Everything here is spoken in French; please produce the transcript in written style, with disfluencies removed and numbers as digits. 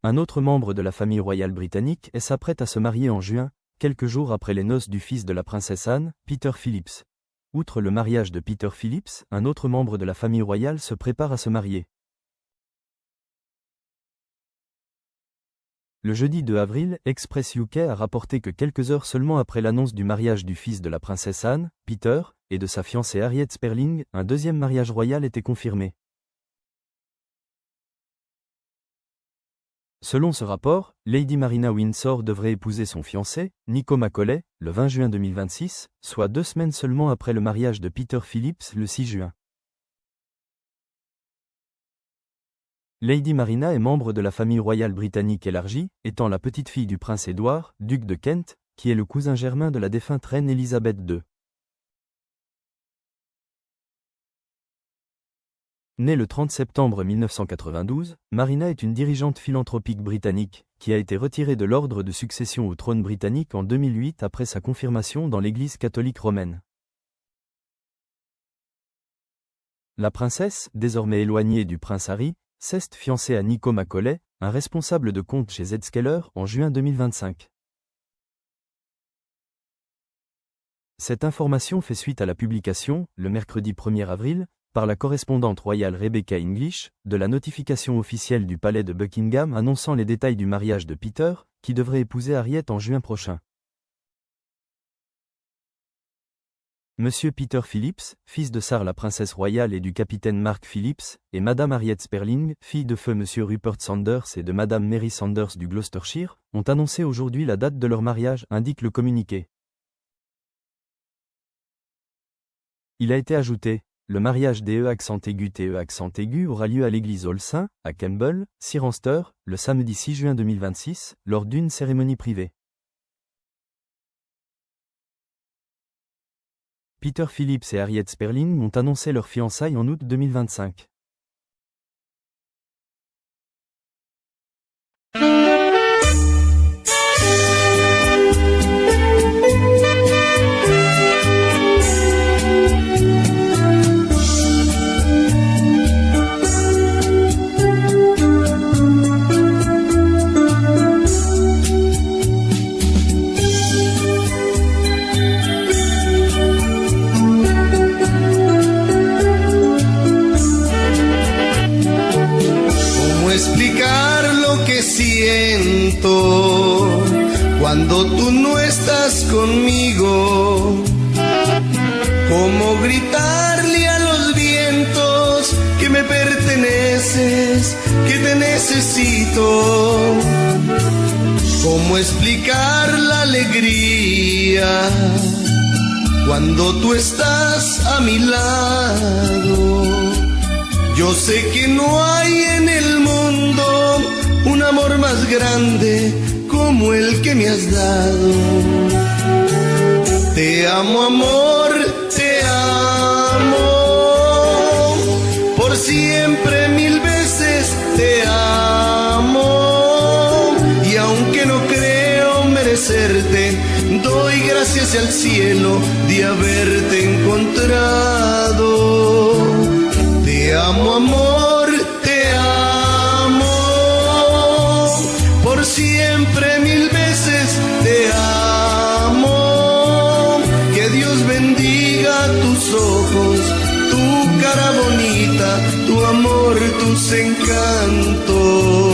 Un autre membre de la famille royale britannique s'apprête à se marier en juin, quelques jours après les noces du fils de la princesse Anne, Peter Phillips. Outre le mariage de Peter Phillips, un autre membre de la famille royale se prépare à se marier. Le jeudi 2 avril, Express UK a rapporté que quelques heures seulement après l'annonce du mariage du fils de la princesse Anne, Peter, et de sa fiancée Harriet Sperling, un deuxième mariage royal était confirmé. Selon ce rapport, Lady Marina Windsor devrait épouser son fiancé, Nico Macaulay, le 20 juin 2026, soit 2 semaines seulement après le mariage de Peter Phillips le 6 juin. Lady Marina est membre de la famille royale britannique élargie, étant la petite-fille du prince Édouard, duc de Kent, qui est le cousin germain de la défunte reine Elisabeth II. Née le 30 septembre 1992, Marina est une dirigeante philanthropique britannique, qui a été retirée de l'ordre de succession au trône britannique en 2008 après sa confirmation dans l'Église catholique romaine. La princesse, désormais éloignée du prince Harry, s'est fiancée à Nico Macaulay, un responsable de compte chez Zscaler, en juin 2025. Cette information fait suite à la publication, le mercredi 1er avril, par la correspondante royale Rebecca English, de la notification officielle du palais de Buckingham annonçant les détails du mariage de Peter, qui devrait épouser Harriet en juin prochain. Monsieur Peter Phillips, fils de Sarah la princesse royale et du capitaine Mark Phillips, et Madame Harriet Sperling, fille de feu Monsieur Rupert Sanders et de Madame Mary Sanders du Gloucestershire, ont annoncé aujourd'hui la date de leur mariage, indique le communiqué. Il a été ajouté: le mariage des TE aura lieu à l'église All Saints, à Kemble, Cirencester, le samedi 6 juin 2026, lors d'une cérémonie privée. Peter Phillips et Harriet Sperling ont annoncé leur fiançailles en août 2025. Explicar lo que siento cuando tú no estás conmigo, cómo gritarle a los vientos que me perteneces, que te necesito, cómo explicar la alegría cuando tú estás a mi lado. Yo sé que no hay en el mundo un amor más grande como el que me has dado. Te amo, amor, te amo, por siempre 1000 veces te amo. Y aunque no creo merecerte, doy gracias al cielo de haberte encontrado. Te amo, amor, te amo, por siempre 1000 veces te amo. Que Dios bendiga tus ojos, tu cara bonita, tu amor, tus encantos.